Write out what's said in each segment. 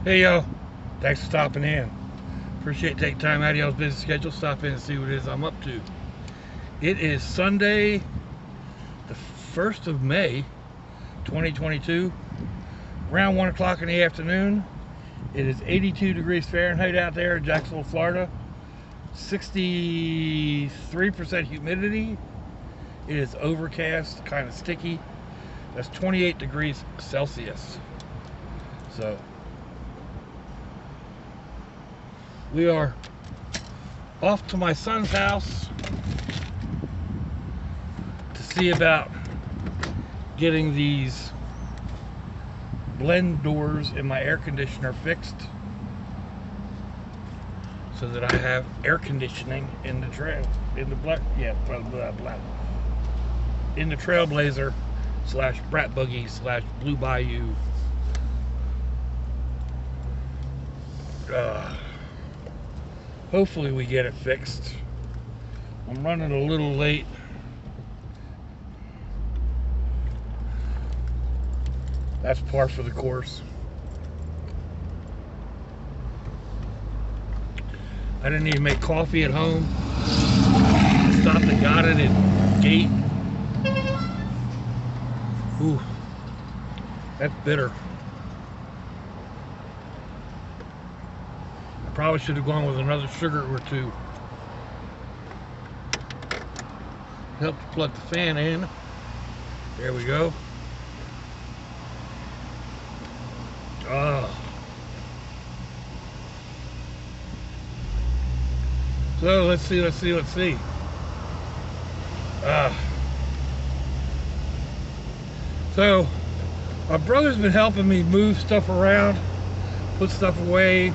Hey yo, thanks for stopping in. Appreciate taking time out of y'all's busy schedule. Stop in and see what it is I'm up to. It is Sunday, the 1st of May, 2022, around 1 o'clock in the afternoon. It is 82 degrees Fahrenheit out there in Jacksonville, Florida. 63% humidity. It is overcast, kind of sticky. That's 28 degrees Celsius. So we are off to my son's house to see about getting these blend doors in my air conditioner fixed so that I have air conditioning in the in the Trailblazer / Brat Buggy / Blue Bayou. Hopefully we get it fixed. I'm running a little late. That's par for the course. I didn't even make coffee at home. Stopped and got it at gate. Ooh, that's bitter. Probably should have gone with another sugar or two. Help to plug the fan in. There we go. So let's see. So my brother's been helping me move stuff around, put stuff away,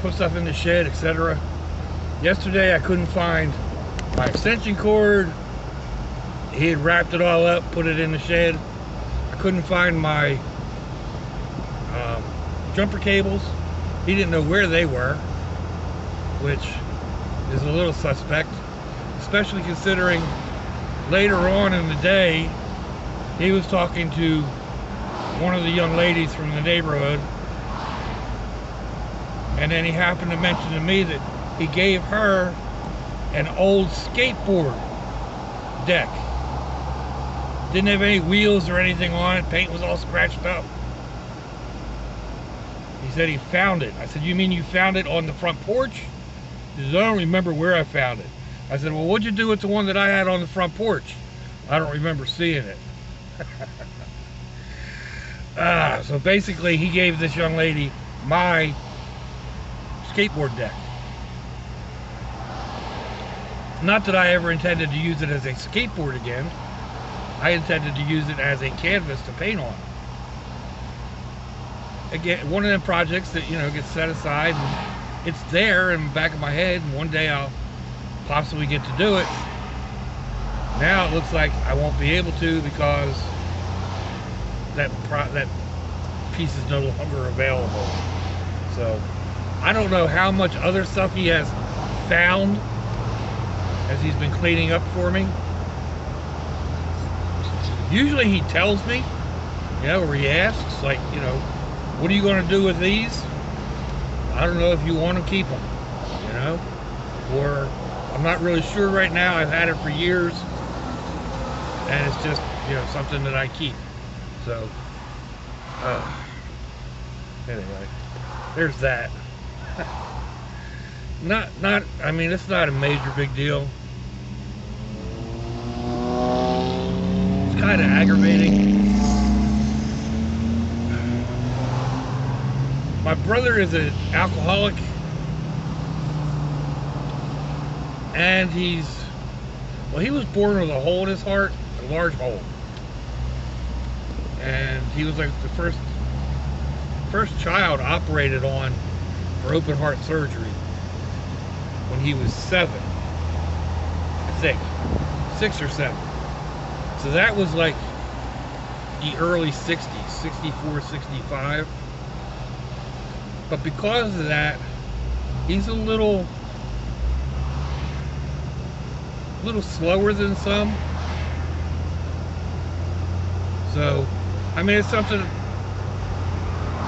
put stuff in the shed, etc. Yesterday I couldn't find my extension cord. He had wrapped it all up, put it in the shed. I couldn't find my jumper cables. He didn't know where they were, which is a little suspect, especially considering later on in the day he was talking to one of the young ladies from the neighborhood, and then he happened to mention to me that he gave her an old skateboard deck. Didn't have any wheels or anything on it. Paint was all scratched up. He said he found it. I said, you mean you found it on the front porch? He said, I don't remember where I found it. I said, well, what'd you do with the one that I had on the front porch? I don't remember seeing it. So basically he gave this young lady my skateboard deck. Not that I ever intended to use it as a skateboard again. I intended to use it as a canvas to paint on. Again, one of them projects that, you know, gets set aside and it's there in the back of my head, and one day I'll possibly get to do it. Now it looks like I won't be able to because that piece is no longer available. So I don't know how much other stuff he has found as he's been cleaning up for me. Usually he tells me, you know, or he asks, like, you know, what are you going to do with these? I don't know if you want to keep them, you know, or I'm not really sure right now. I've had it for years and it's just, you know, something that I keep. So anyway, there's that. I mean, it's not a major big deal. It's kind of aggravating. My brother is an alcoholic, and he was born with a hole in his heart, a large hole. And he was like the first child operated on for open heart surgery when he was 7, I think, 6 or 7. So that was like the early 60s, 64, 65. But because of that, he's a little slower than some. So, I mean, it's something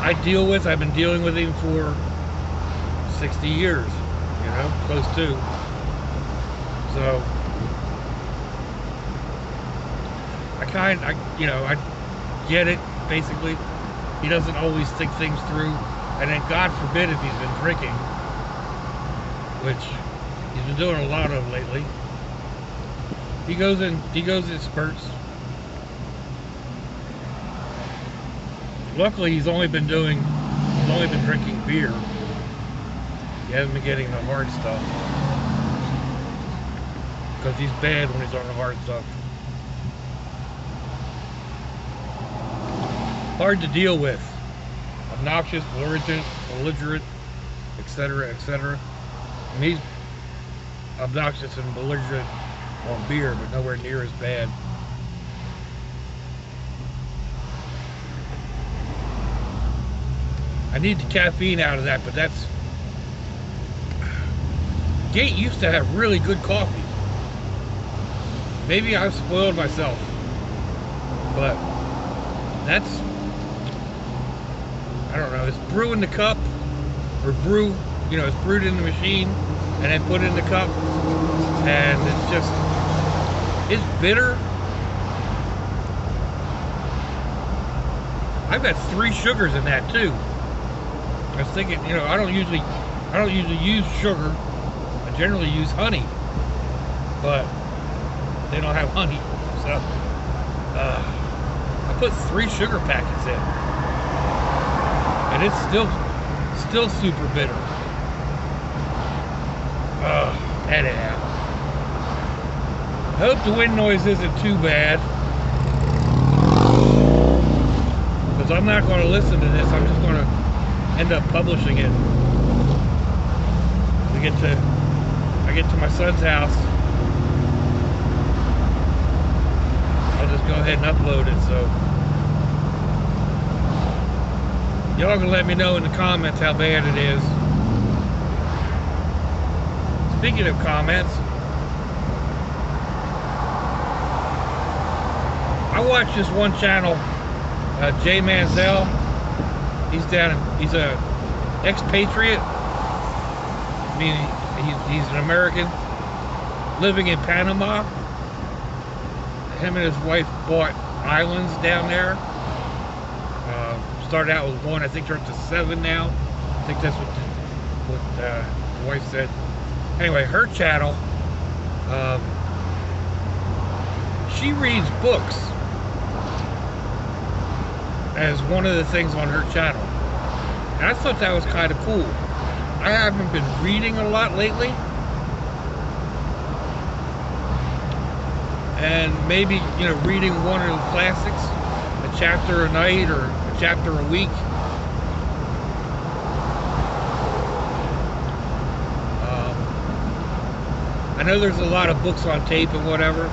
I deal with. I've been dealing with him for 60 years, you know, close to. So I get it, basically. He doesn't always think things through. And then God forbid if he's been drinking, which he's been doing a lot of lately. He goes in spurts. Luckily he's only been drinking beer. He hasn't been getting the hard stuff. Because he's bad when he's on the hard stuff. Hard to deal with. Obnoxious, belligerent, etc., etc. And he's obnoxious and belligerent on beer, but nowhere near as bad. I need the caffeine out of that, but that's... Gate used to have really good coffee. Maybe I've spoiled myself, but that's... I don't know, it's brew in the cup, or brew, you know, it's brewed in the machine, and then put in the cup, and it's just, it's bitter. I've got 3 sugars in that too. I was thinking, you know, I don't usually use sugar. I generally use honey, but they don't have honey, so I put 3 sugar packets in. And it's still super bitter. Anyhow. I hope the wind noise isn't too bad. Because I'm not going to listen to this. I'm just going to end up publishing it. I get to my son's house. I'll just go ahead and upload it, so y'all can let me know in the comments how bad it is. Speaking of comments, I watch this one channel, Jay Manziel. He's a expatriate. I mean, he's an American living in Panama. Him and his wife bought islands down there. Started out with 1, I think they're up to 7 now. I think that's what the wife said. Anyway, her channel, she reads books as one of the things on her channel. And I thought that was kind of cool. I haven't been reading a lot lately. And maybe, you know, reading one of the classics, a chapter a night or a chapter a week. I know there's a lot of books on tape and whatever.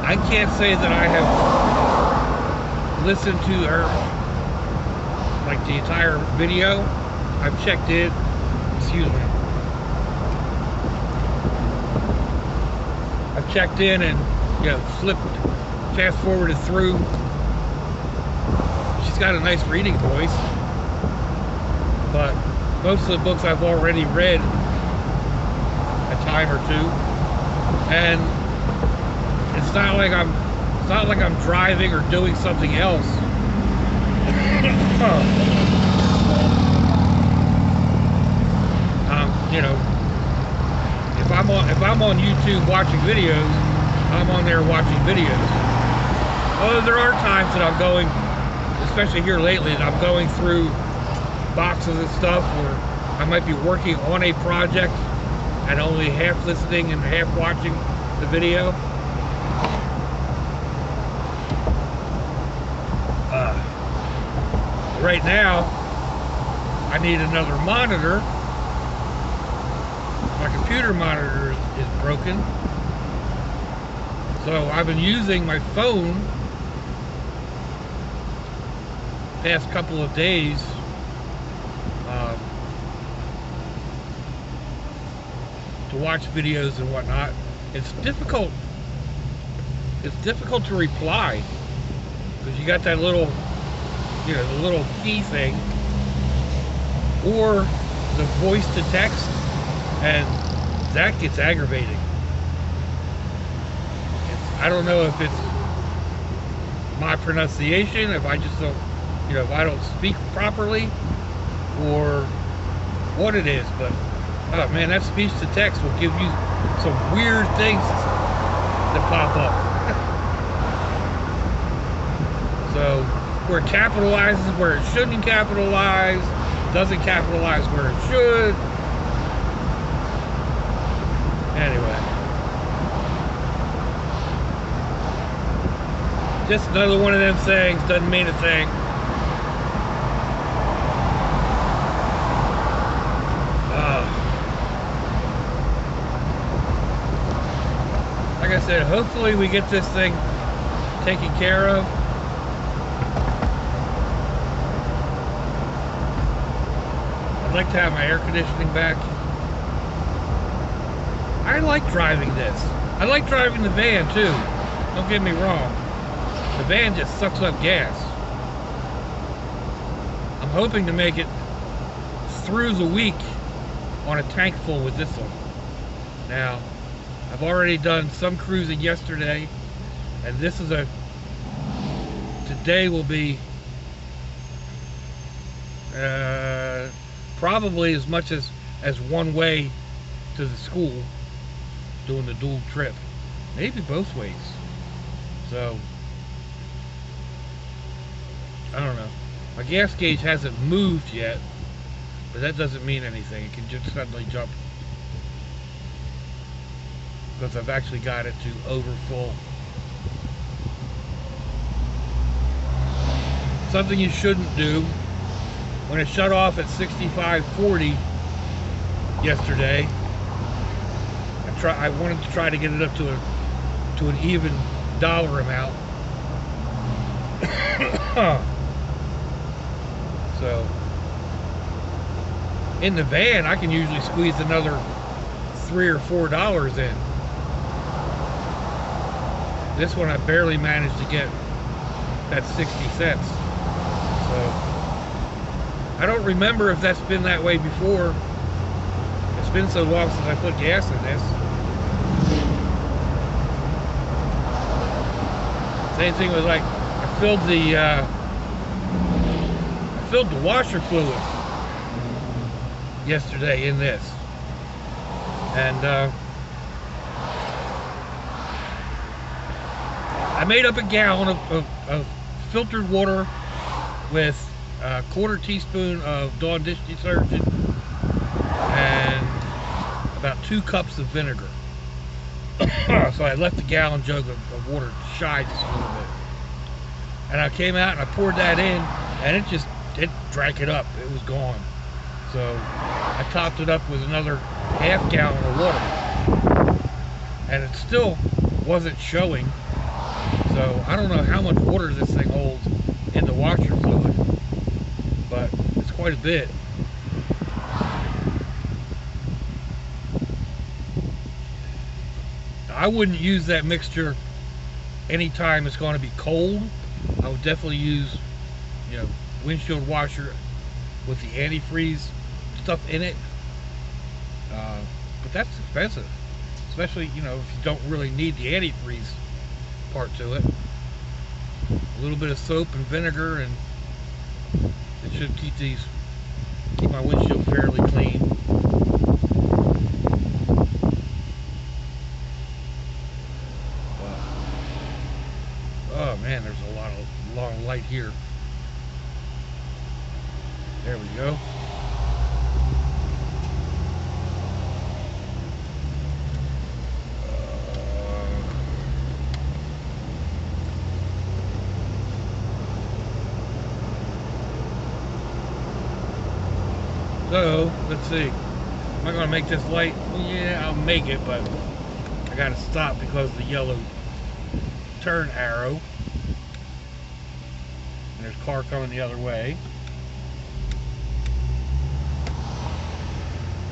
I can't say that I have listened to her, like the entire video. I've checked in, excuse me. I've checked in and, you know, fast forwarded through. She's got a nice reading voice, but most of the books I've already read a time or two, and it's not like I'm driving or doing something else. You know, if I'm on YouTube watching videos, I'm on there watching videos. Although there are times that I'm going, especially here lately, that I'm going through boxes and stuff where I might be working on a project and only half listening and half watching the video. Right now, I need another monitor. My computer monitor is broken. So I've been using my phone past couple of days to watch videos and whatnot. It's difficult to reply because you got that little you know, the little key thing, or the voice to text, and that gets aggravating. I don't know if it's my pronunciation, if I just don't, you know, if I don't speak properly, or what it is, but oh man, that speech to text will give you some weird things that pop up. So where it capitalizes where it shouldn't capitalize, doesn't capitalize where it should. Anyway, just another one of them sayings, doesn't mean a thing. Like I said, hopefully we get this thing taken care of. I'd like to have my air conditioning back. I like driving this. I like driving the van too. Don't get me wrong. The van just sucks up gas. I'm hoping to make it through the week on a tank full with this one. Now, I've already done some cruising yesterday, and this is today will be probably as much as one way to the school, doing the dual trip, maybe both ways. So I don't know. My gas gauge hasn't moved yet, but that doesn't mean anything. It can just suddenly jump, because I've actually got it to overfull. Something you shouldn't do, when it shut off at 65.40 yesterday, I wanted to try to get it up to an even dollar amount. So in the van I can usually squeeze another $3 or $4 in. This one I barely managed to get that 60 cents. So I don't remember if that's been that way before. It's been so long since I put gas in this. Same thing was like I filled the washer fluid yesterday in this, and I made up a gallon of filtered water with a quarter teaspoon of Dawn dish detergent and about 2 cups of vinegar. So I left the gallon jug of water shy just a little bit, and I came out and I poured that in, and it drank it up. It was gone. So I topped it up with another half gallon of water, and it still wasn't showing. So I don't know how much water this thing holds in the washer fluid, but it's quite a bit. I wouldn't use that mixture anytime it's going to be cold. I would definitely use, you know, windshield washer with the antifreeze stuff in it. But that's expensive, especially, you know, if you don't really need the antifreeze part to it. A little bit of soap and vinegar, and it should keep my windshield fairly clean. Oh man, there's a long light here. There we go. So, let's see. Am I going to make this light? Yeah, I'll make it, but I got to stop because of the yellow turn arrow. And there's a car coming the other way.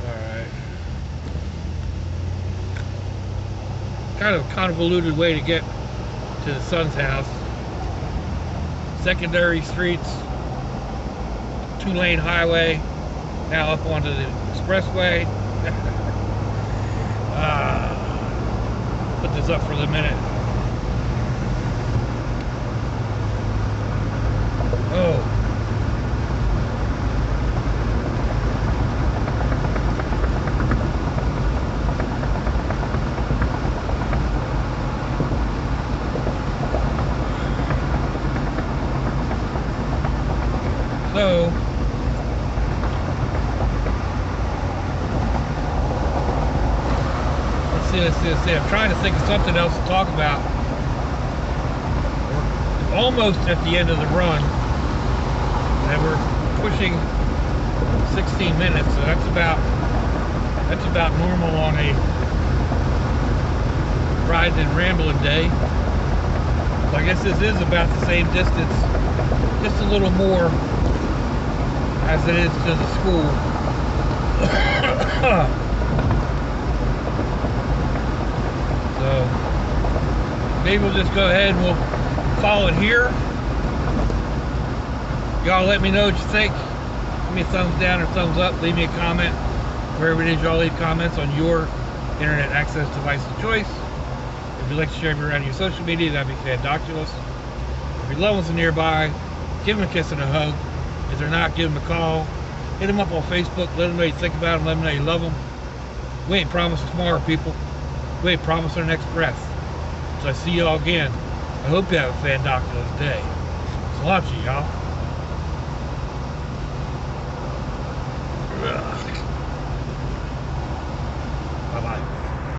Alright. Kind of a convoluted way to get to the son's house. Secondary streets 2-lane highway, now up onto the expressway. Put this up for the minute. Oh. So, let's see. I'm trying to think of something else to talk about. We're almost at the end of the run, and we're pushing 16 minutes. So that's about normal on a ridin and ramblin' day. So I guess this is about the same distance, just a little more, as it is to the school. So maybe we'll just go ahead and we'll call it here. Y'all let me know what you think. Give me a thumbs down or thumbs up. Leave me a comment wherever it is y'all leave comments on your internet access device of choice. If you'd like to share me around your social media, that'd be fantabulous. If your loved ones are nearby, give them a kiss and a hug. If they're not, give them a call. Hit them up on Facebook. Let them know you think about them. Let them know you love them. We ain't promised tomorrow, people. We ain't promised our next breath. So I see y'all again. I hope you have a fantabulous day. Salachi, y'all.